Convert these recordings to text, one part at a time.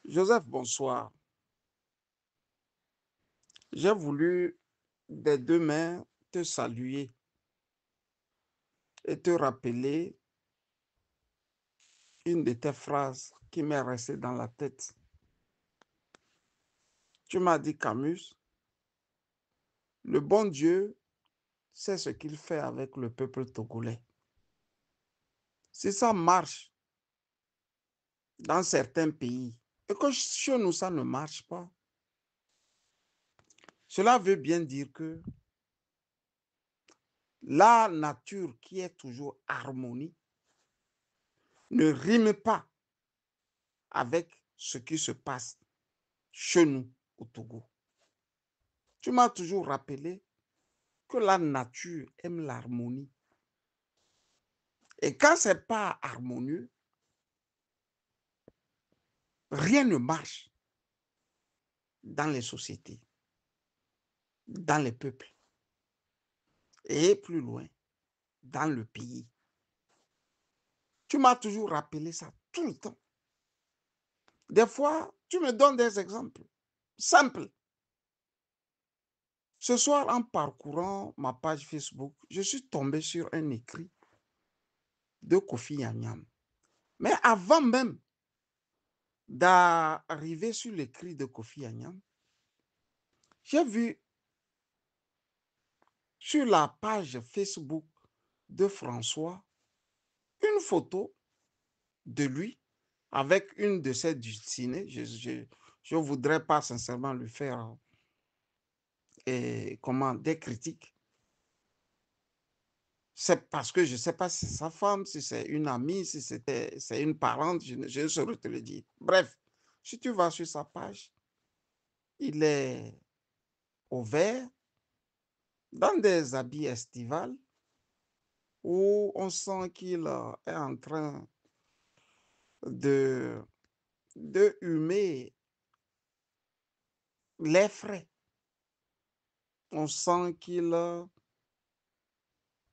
Joseph, bonsoir. J'ai voulu des deux mains te saluer et te rappeler une de tes phrases qui m'est restée dans la tête. Tu m'as dit, Camus, le bon Dieu sait ce qu'il fait avec le peuple togolais. Si ça marche dans certains pays et que chez nous, ça ne marche pas, cela veut bien dire que la nature qui est toujours harmonie ne rime pas avec ce qui se passe chez nous au Togo. Tu m'as toujours rappelé que la nature aime l'harmonie. Et quand ce n'est pas harmonieux, rien ne marche dans les sociétés, dans les peuples et plus loin, dans le pays. Tu m'as toujours rappelé ça tout le temps. Des fois, tu me donnes des exemples simples. Ce soir, en parcourant ma page Facebook, je suis tombé sur un écrit de Kofi Annan. Mais avant même d'arriver sur l'écrit de Kofi Annan, j'ai vu sur la page Facebook de François une photo de lui avec une de ses dulcinées. Je voudrais pas sincèrement lui faire des critiques. C'est parce que je ne sais pas si c'est sa femme, si c'est une amie, si c'est une parente, je ne saurais te le dire. Bref, si tu vas sur sa page, il est au vert, dans des habits estivales, où on sent qu'il est en train de, de humer l'air frais. On sent qu'il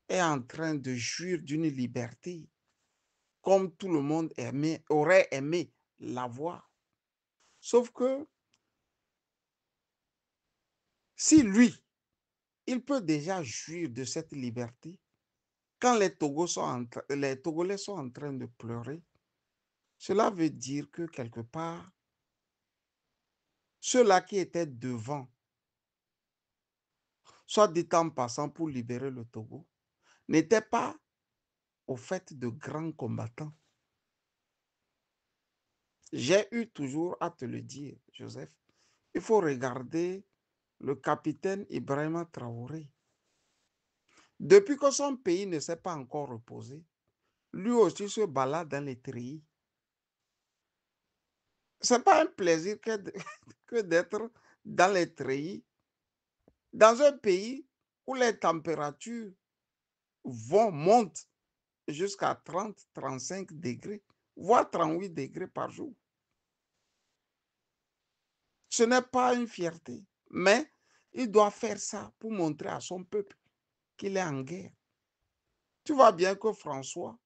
est en train de jouir d'une liberté, comme tout le monde aurait aimé l'avoir. Sauf que si lui, il peut déjà jouir de cette liberté, quand les Togolais sont en train de pleurer, cela veut dire que quelque part, ceux-là qui étaient devant, soit dit en passant pour libérer le Togo, n'étaient pas au fait de grands combattants. J'ai eu toujours à te le dire, Joseph. Il faut regarder le capitaine Ibrahima Traoré. Depuis que son pays ne s'est pas encore reposé, lui aussi se balade dans les treillis. Ce n'est pas un plaisir que d'être dans les treillis, dans un pays où les températures montent jusqu'à 30, 35 degrés, voire 38 degrés par jour. Ce n'est pas une fierté, mais il doit faire ça pour montrer à son peuple qu'il est en guerre. Tu vois bien que François,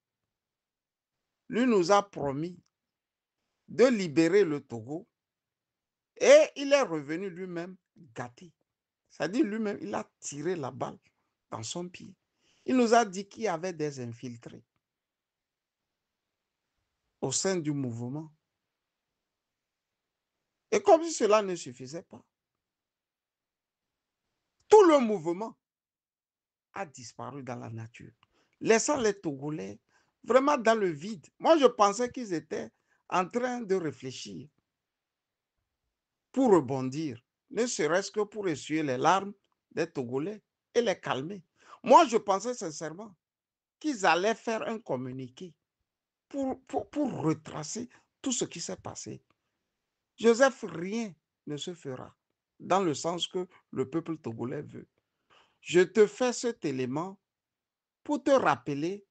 lui, nous a promis de libérer le Togo et il est revenu lui-même gâté. C'est-à-dire lui-même, il a tiré la balle dans son pied. Il nous a dit qu'il y avait des infiltrés au sein du mouvement. Et comme si cela ne suffisait pas, tout le mouvement a disparu dans la nature, laissant les Togolais vraiment dans le vide. Moi, je pensais qu'ils étaient en train de réfléchir pour rebondir, ne serait-ce que pour essuyer les larmes des Togolais et les calmer. Moi, je pensais sincèrement qu'ils allaient faire un communiqué pour retracer tout ce qui s'est passé. Joseph, rien ne se fera dans le sens que le peuple togolais veut. Je te fais cet élément pour te rappeler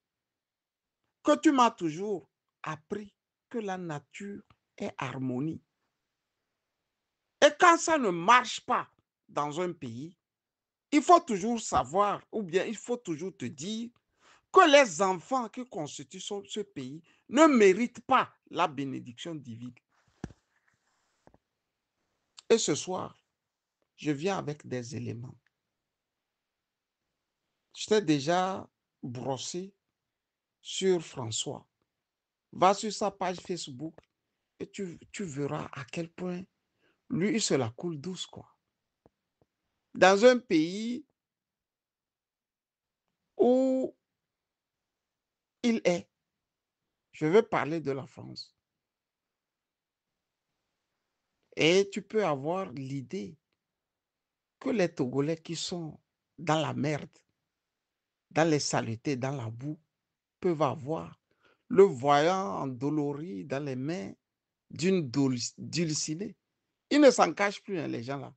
que tu m'as toujours appris que la nature est harmonie. Et quand ça ne marche pas dans un pays, il faut toujours savoir, ou bien il faut toujours te dire que les enfants qui constituent ce pays ne méritent pas la bénédiction divine. Et ce soir, je viens avec des éléments. Je t'ai déjà brossé sur François. Va sur sa page Facebook et tu verras à quel point lui, il se la coule douce, quoi. Dans un pays où il est, je veux parler de la France. Et tu peux avoir l'idée que les Togolais qui sont dans la merde, dans les saletés, dans la boue, peuvent avoir le voyant endolori dans les mains d'une dulcinée. Ils ne s'en cachent plus, hein, les gens là.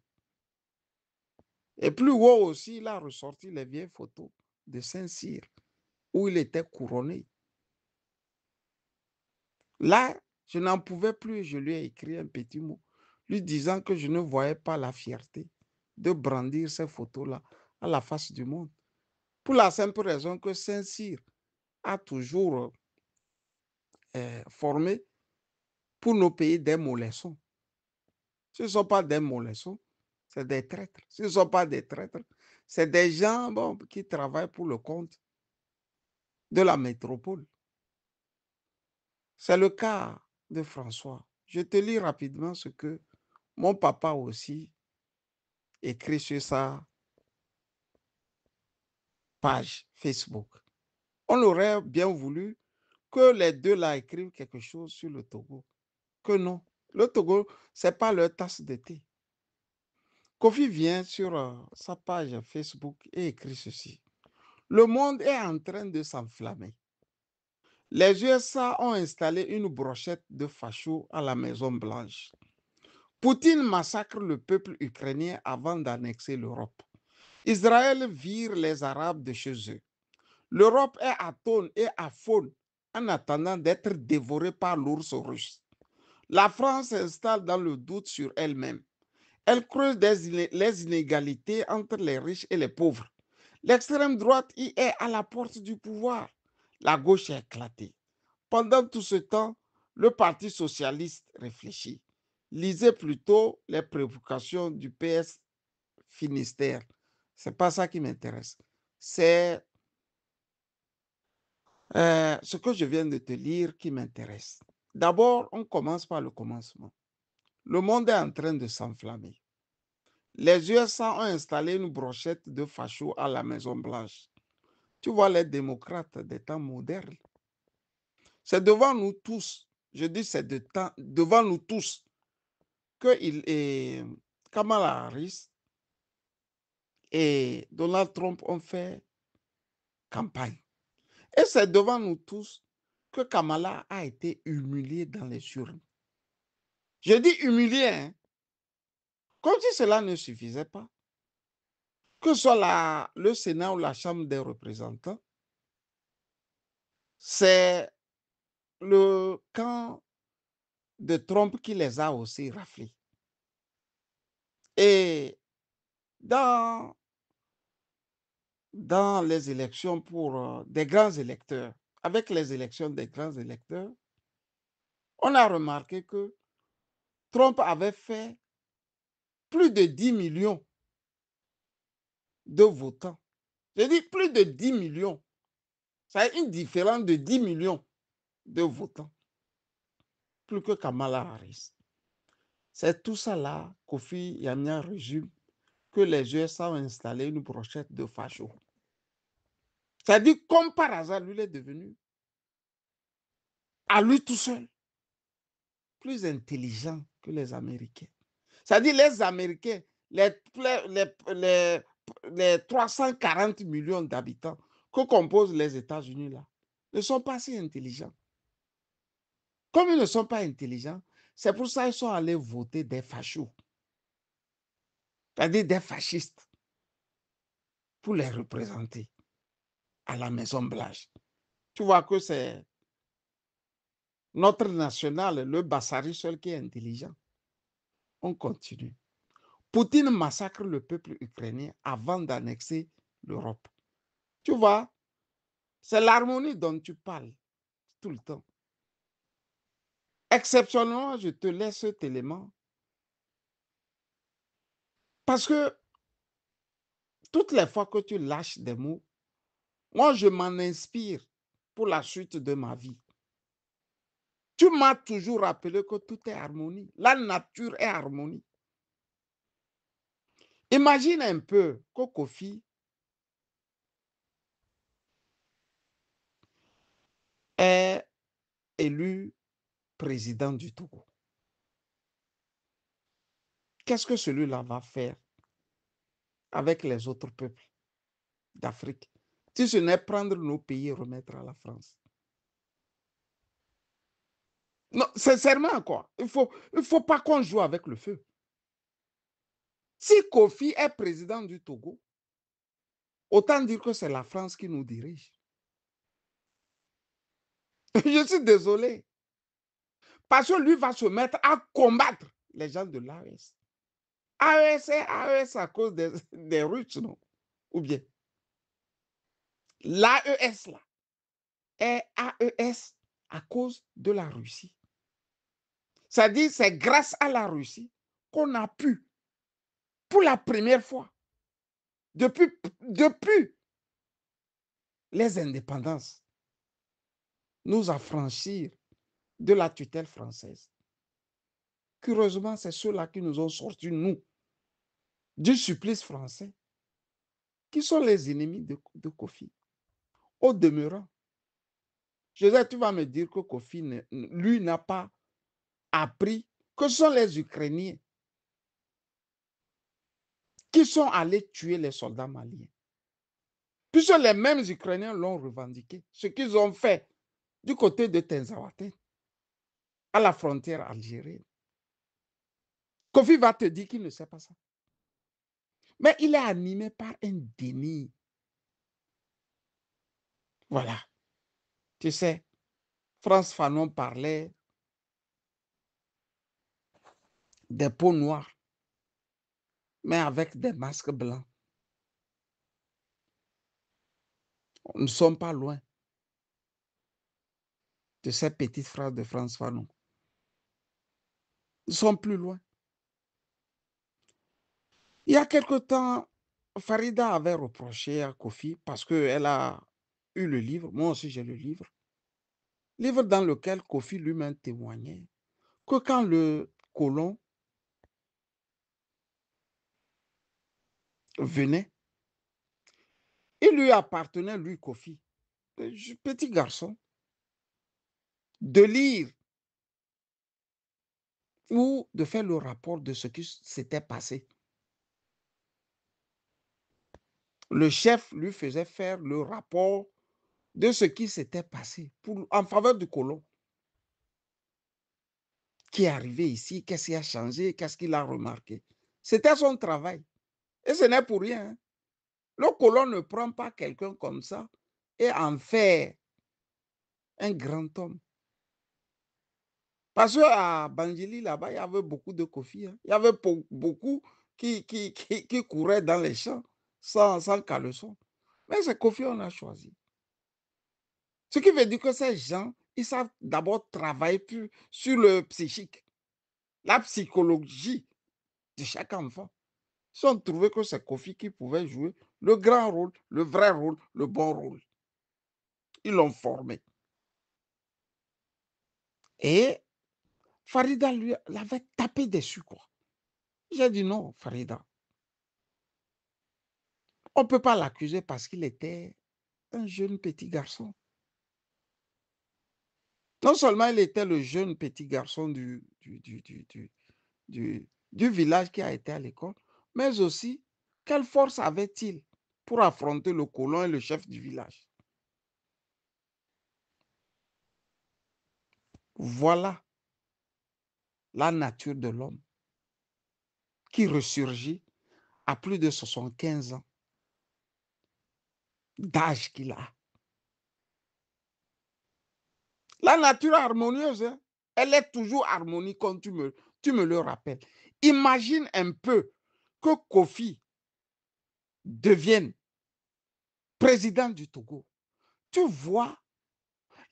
Et plus haut aussi, il a ressorti les vieilles photos de Saint-Cyr où il était couronné. Là, je n'en pouvais plus, je lui ai écrit un petit mot, lui disant que je ne voyais pas la fierté de brandir ces photos-là à la face du monde. Pour la simple raison que Saint-Cyr a toujours formé pour nos pays des mollessons. Ce ne sont pas des mollessons, c'est des traîtres. Ce ne sont pas des traîtres, c'est des gens qui travaillent pour le compte de la métropole. C'est le cas de François. Je te lis rapidement ce que mon papa aussi écrit sur sa page Facebook. On aurait bien voulu que les deux là écrivent quelque chose sur le Togo. Que non. Le Togo, ce n'est pas leur tasse de thé. Kofi vient sur sa page Facebook et écrit ceci. Le monde est en train de s'enflammer. Les USA ont installé une brochette de fachos à la Maison-Blanche. Poutine massacre le peuple ukrainien avant d'annexer l'Europe. Israël vire les Arabes de chez eux. L'Europe est atone et aphone en attendant d'être dévorée par l'ours russe. La France s'installe dans le doute sur elle-même. Elle creuse les inégalités entre les riches et les pauvres. L'extrême droite y est à la porte du pouvoir. La gauche est éclatée. Pendant tout ce temps, le Parti socialiste réfléchit. Lisez plutôt les préoccupations du PS Finistère. Ce n'est pas ça qui m'intéresse. C'est ce que je viens de te lire qui m'intéresse. D'abord, on commence par le commencement. Le monde est en train de s'enflammer. Les USA ont installé une brochette de fachos à la Maison-Blanche. Tu vois les démocrates des temps modernes. C'est devant nous tous, je dis c'est devant nous tous, que Kamala Harris et Donald Trump ont fait campagne. Et c'est devant nous tous que Kamala a été humiliée dans les urnes. Je dis humiliée, hein, comme si cela ne suffisait pas. Que ce soit le Sénat ou la Chambre des représentants, c'est le camp de Trump qui les a aussi raflés. Et dans les élections pour des grands électeurs, avec les élections des grands électeurs, on a remarqué que Trump avait fait plus de 10 millions de votants. Je dis plus de 10 millions. Ça a une différence de 10 millions de votants. Plus que Kamala Harris. C'est tout ça là, Kofi Yamia résume, que les USA ont installé une brochette de fachos. C'est-à-dire, comme par hasard, lui est devenu, à lui tout seul, plus intelligent que les Américains. C'est-à-dire, les Américains, les 340 millions d'habitants que composent les États-Unis là, ne sont pas si intelligents. Comme ils ne sont pas intelligents, c'est pour ça qu'ils sont allés voter des fachos, c'est-à-dire des fascistes, pour les représenter à la Maison-Blanche. Tu vois que c'est notre national, le Bassari seul qui est intelligent. On continue. Poutine massacre le peuple ukrainien avant d'annexer l'Europe. Tu vois, c'est l'harmonie dont tu parles tout le temps. Exceptionnellement, je te laisse cet élément Parce que toutes les fois que tu lâches des mots, moi, je m'en inspire pour la suite de ma vie. Tu m'as toujours rappelé que tout est harmonie. La nature est harmonie. Imagine un peu que Kofi est élu président du Togo. Qu'est-ce que celui-là va faire avec les autres peuples d'Afrique si ce n'est prendre nos pays et remettre à la France? Non, sincèrement, quoi. Il faut pas qu'on joue avec le feu. Si Kofi est président du Togo, autant dire que c'est la France qui nous dirige. Je suis désolé. Parce que lui va se mettre à combattre les gens de l'AES. AES est AES à cause des Russes, non? Ou bien l'AES là est AES à cause de la Russie. C'est-à-dire c'est grâce à la Russie qu'on a pu, pour la première fois, depuis les indépendances, nous affranchir de la tutelle française. Curieusement, c'est ceux-là qui nous ont sortis, nous, du supplice français, qui sont les ennemis de Kofi. Au demeurant, Joseph, tu vas me dire que Kofi, lui, n'a pas appris que ce sont les Ukrainiens qui sont allés tuer les soldats maliens. Puisque les mêmes Ukrainiens l'ont revendiqué. Ce qu'ils ont fait du côté de Tenzawaten, à la frontière algérienne. Kofi va te dire qu'il ne sait pas ça. Mais il est animé par un déni. Voilà. Tu sais, Frantz Fanon parlait des peaux noires, mais avec des masques blancs. Nous ne sommes pas loin de cette petite phrase de Frantz Fanon. Nous sommes plus loin. Il y a quelque temps, Farida avait reproché à Kofi, parce qu'elle a eu le livre, moi aussi j'ai le livre dans lequel Kofi lui-même témoignait que quand le colon venait, il lui appartenait, lui, Kofi, petit garçon, de lire ou de faire le rapport de ce qui s'était passé. Le chef lui faisait faire le rapport de ce qui s'était passé en faveur du colon. Qui est arrivé ici, qu'est-ce qui a changé, qu'est-ce qu'il a remarqué. C'était son travail. Et ce n'est pour rien. Le colon ne prend pas quelqu'un comme ça et en fait un grand homme. Parce qu'à Bangili, là-bas, il y avait beaucoup de Kofi. Hein. Il y avait beaucoup qui couraient dans les champs sans caleçon. Mais c'est Kofi qu'on a choisi. Ce qui veut dire que ces gens, ils savent d'abord travailler sur le psychique, la psychologie de chaque enfant. Ils ont trouvé que c'est Kofi qui pouvait jouer le grand rôle, le vrai rôle, le bon rôle. Ils l'ont formé. Et Farida lui l'avait tapé dessus, quoi. J'ai dit non, Farida. On ne peut pas l'accuser parce qu'il était un jeune petit garçon. Non seulement il était le jeune petit garçon du village qui a été à l'école, mais aussi, quelle force avait-il pour affronter le colon et le chef du village? Voilà la nature de l'homme qui ressurgit à plus de 75 ans d'âge qu'il a. La nature harmonieuse, hein, elle est toujours harmonique comme tu me le rappelles. Imagine un peu que Kofi devienne président du Togo. Tu vois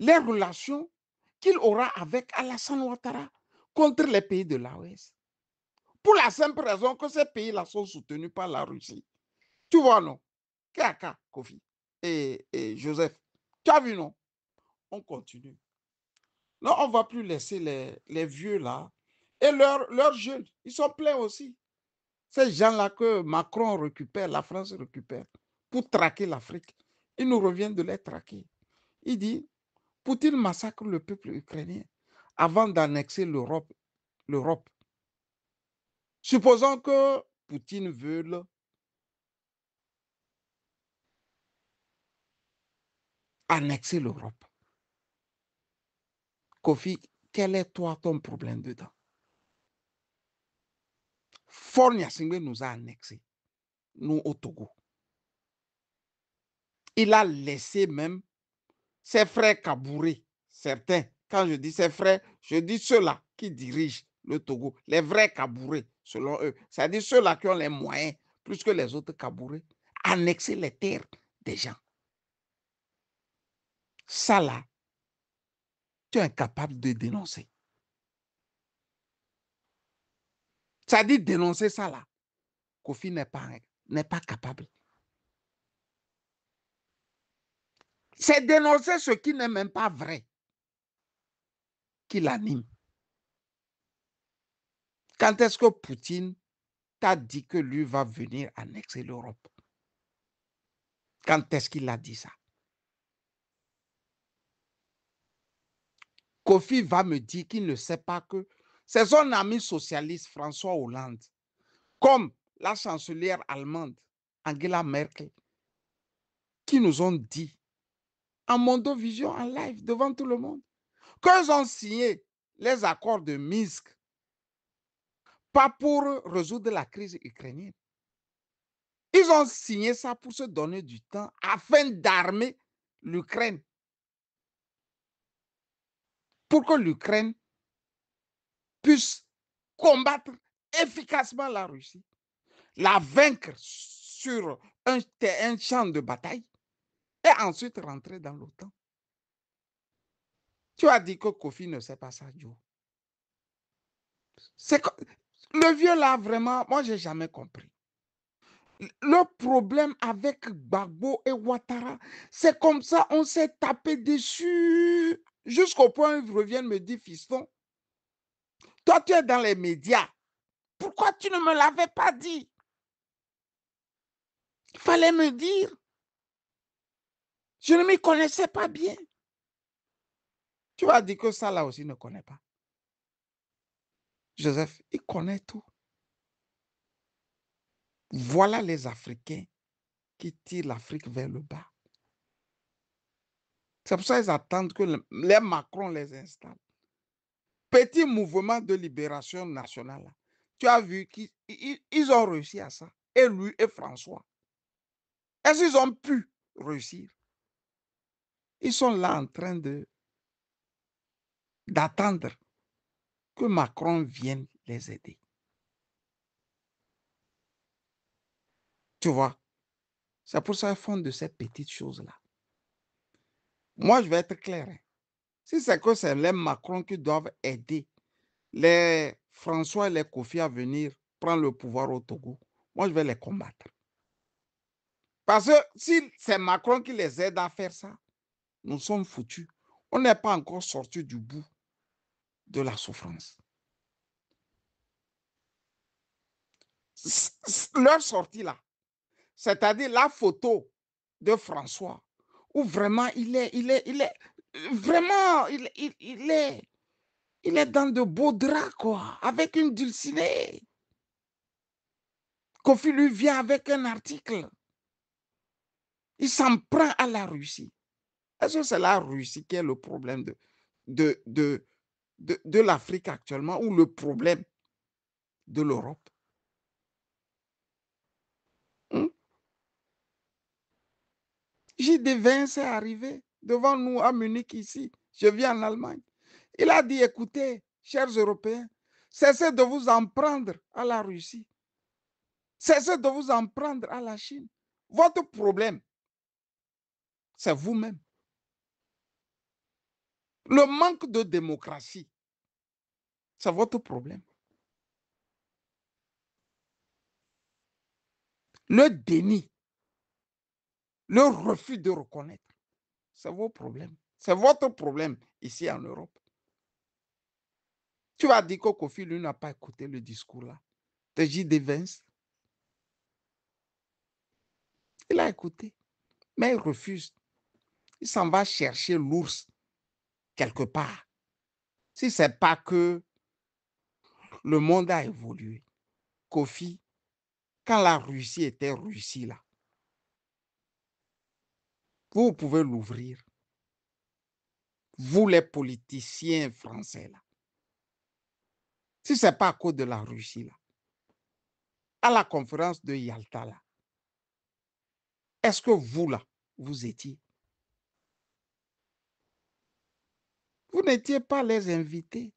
les relations qu'il aura avec Alassane Ouattara contre les pays de l'AOS. Pour la simple raison que ces pays-là sont soutenus par la Russie. Tu vois, non? Kaka, Kofi et Joseph. Tu as vu, non? On continue. Non, on ne va plus laisser les vieux là. Et leurs jeunes, ils sont pleins aussi. Ces gens-là que Macron récupère, la France récupère, pour traquer l'Afrique. Il nous revient de les traquer. Il dit, Poutine massacre le peuple ukrainien avant d'annexer l'Europe. Supposons que Poutine veuille annexer l'Europe. Kofi, quel est toi ton problème dedans? Faure Gnassingbé nous a annexés, nous au Togo. Il a laissé même ses frères Kabouré, certains. Quand je dis ses frères, je dis ceux-là qui dirigent le Togo, les vrais Kabouré, selon eux. C'est-à-dire ceux-là qui ont les moyens, plus que les autres Kabouré, annexer les terres des gens. Ça là, tu es incapable de dénoncer. Ça dit dénoncer ça là. Kofi n'est pas capable. C'est dénoncer ce qui n'est même pas vrai qui l'anime. Quand est-ce que Poutine t'a dit que lui va venir annexer l'Europe? Quand est-ce qu'il a dit ça? Kofi va me dire qu'il ne sait pas que c'est son ami socialiste François Hollande, comme la chancelière allemande Angela Merkel, qui nous ont dit en Mondovision, en live, devant tout le monde, qu'ils ont signé les accords de Minsk, pas pour résoudre la crise ukrainienne. Ils ont signé ça pour se donner du temps afin d'armer l'Ukraine. Pour que l'Ukraine puisse combattre efficacement la Russie, la vaincre sur un champ de bataille et ensuite rentrer dans l'OTAN. Tu as dit que Kofi ne sait pas ça, Joe. Le vieux là, vraiment, moi, je n'ai jamais compris. Le problème avec Gbagbo et Ouattara, c'est comme ça, on s'est tapé dessus jusqu'au point où ils reviennent me dire, fiston, toi, tu es dans les médias. Pourquoi tu ne me l'avais pas dit? Il fallait me dire. Je ne m'y connaissais pas bien. Tu as dit que ça là aussi ne connaît pas. Joseph, il connaît tout. Voilà les Africains qui tirent l'Afrique vers le bas. C'est pour ça qu'ils attendent que les Macron les installent. Petit mouvement de libération nationale. Tu as vu qu'ils ont réussi à ça. Et lui et François. Est-ce qu'ils ont pu réussir? Ils sont là en train d'attendre que Macron vienne les aider. Tu vois? C'est pour ça qu'ils font de ces petites choses-là. Moi, je vais être clair. Si c'est que c'est les Macron qui doivent aider les François et les Kofi à venir prendre le pouvoir au Togo, moi, je vais les combattre. Parce que si c'est Macron qui les aide à faire ça, nous sommes foutus. On n'est pas encore sorti du bout de la souffrance. Leur sortie là, c'est-à-dire la photo de François, où vraiment vraiment, il est dans de beaux draps, quoi, avec une dulcinée. Kofi lui vient avec un article. Il s'en prend à la Russie. Est-ce que c'est la Russie qui est le problème de l'Afrique actuellement ou le problème de l'Europe? J.D. Vance est arrivé devant nous à Munich ici. Je vis en Allemagne. Il a dit, écoutez, chers Européens, cessez de vous en prendre à la Russie. Cessez de vous en prendre à la Chine. Votre problème, c'est vous-même. Le manque de démocratie, c'est votre problème. le déni, le refus de reconnaître. C'est vos problèmes. C'est votre problème ici en Europe. Tu vas dire que Kofi, lui, n'a pas écouté le discours là de J.D. Vance. Il a écouté, mais il refuse. Il s'en va chercher l'ours quelque part. Si ce n'est pas que le monde a évolué, Kofi, quand la Russie était Russie là, vous pouvez l'ouvrir. Vous les politiciens français là. Si ce n'est pas à cause de la Russie là, à la conférence de Yalta là, est-ce que vous là, vous étiez? Vous n'étiez pas les invités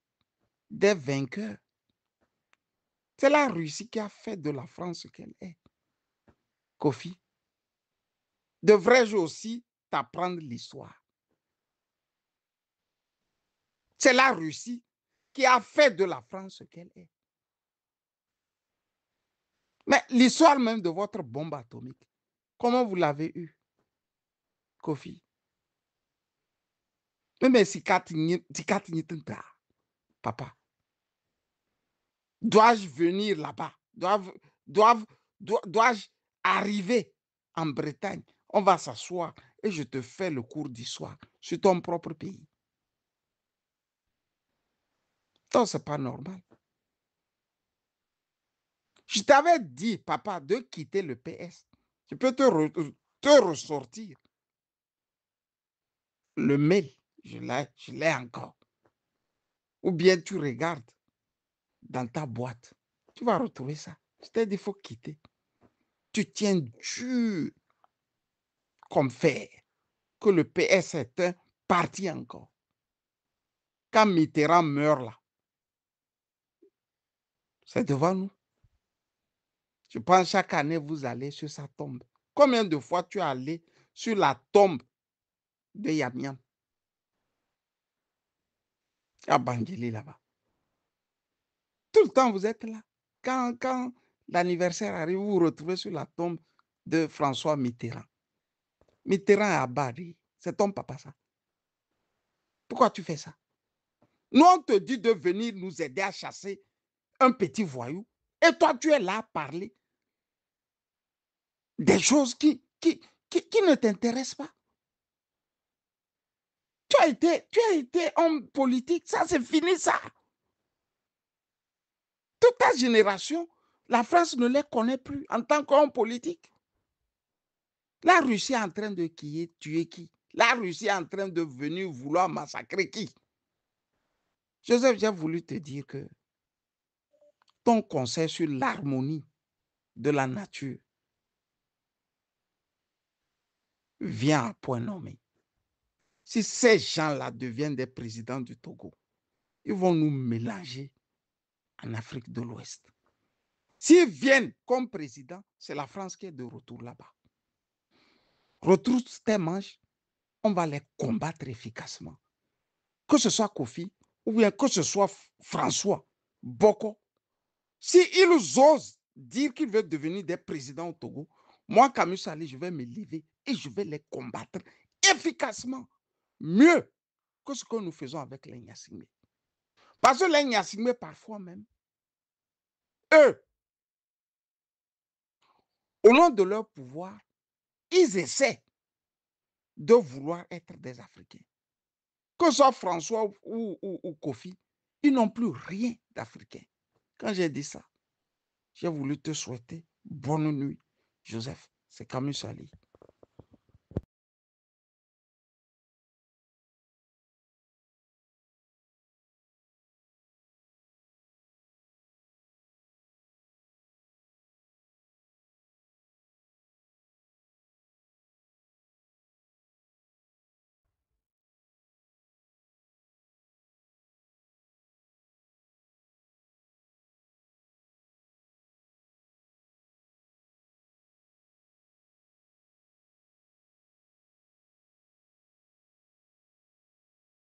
des vainqueurs. C'est la Russie qui a fait de la France ce qu'elle est. Kofi, devrais-je aussi t'apprendre l'histoire? C'est la Russie qui a fait de la France ce qu'elle est. Mais l'histoire même de votre bombe atomique, comment vous l'avez eue, Kofi? Mais si papa, dois-je venir là-bas? Dois-je arriver en Bretagne? On va s'asseoir et je te fais le cours d'histoire sur ton propre pays. Donc, ce n'est pas normal. Je t'avais dit, papa, de quitter le PS. Je peux te ressortir le mail. Je l'ai encore. Ou bien tu regardes dans ta boîte. Tu vas retrouver ça. Je t'ai dit, il faut quitter. Tu tiens dur comme fer que le PS est un parti encore. Quand Mitterrand meurt là, c'est devant nous. Je pense chaque année, vous allez sur sa tombe. Combien de fois tu es allé sur la tombe de Yamiam à Bangeli là-bas? Tout le temps, vous êtes là. Quand l'anniversaire arrive, vous vous retrouvez sur la tombe de François Mitterrand. Mitterrand est à Bari. C'est ton papa, ça. Pourquoi tu fais ça? Nous, on te dit de venir nous aider à chasser un petit voyou. Et toi, tu es là à parler des choses qui ne t'intéressent pas. Tu as été homme politique. Ça, c'est fini, ça. Toute ta génération, la France ne les connaît plus en tant qu'homme politique. La Russie est en train de tuer qui? La Russie est en train de venir vouloir massacrer qui? Joseph, j'ai voulu te dire que ton conseil sur l'harmonie de la nature vient à point nommé. Si ces gens-là deviennent des présidents du Togo, ils vont nous mélanger en Afrique de l'Ouest. S'ils viennent comme président, c'est la France qui est de retour là-bas. Retrousse tes manches, on va les combattre efficacement. Que ce soit Kofi ou bien que ce soit François Boko, s'ils osent dire qu'ils veulent devenir des présidents au Togo, moi, Camus Sali, je vais me lever et je vais les combattre efficacement. Mieux que ce que nous faisons avec les Nyassingbe. Parce que les Nyassingbe, parfois même, eux, au nom de leur pouvoir, ils essaient de vouloir être des Africains. Que ce soit François ou Kofi, ils n'ont plus rien d'Africain. Quand j'ai dit ça, j'ai voulu te souhaiter bonne nuit, Joseph. C'est Camus Sali.